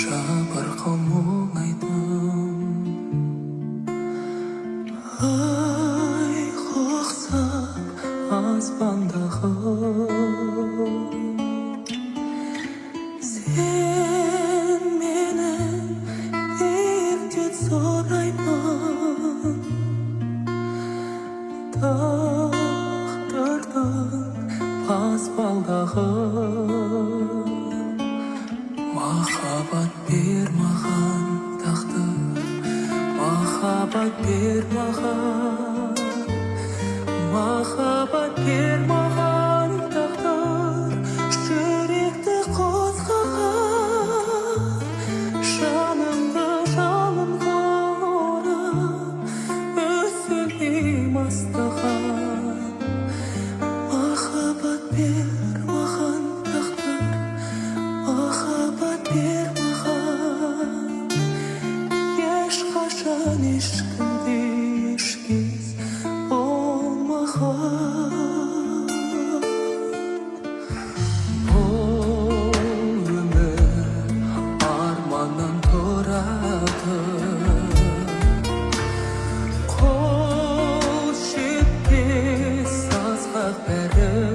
Жабырқау мұңайдым, ай құқсап аспандағы, сен менің биіктен сұраймын, тағдырдың баспалдағы. Махаббат бер маған тағдыр, махаббат бер маған, махаббат бер маған тағдыр, жүректі қозғаған, жанымды жалынға орап, үзілмей мастаған. Махаббат бер маған тағдыр, махаббат бер маған, ешқашан ешкімде ешкез болмаған. Бұл өмір арманнан тұрады, қол жетпес асқақ бәрі.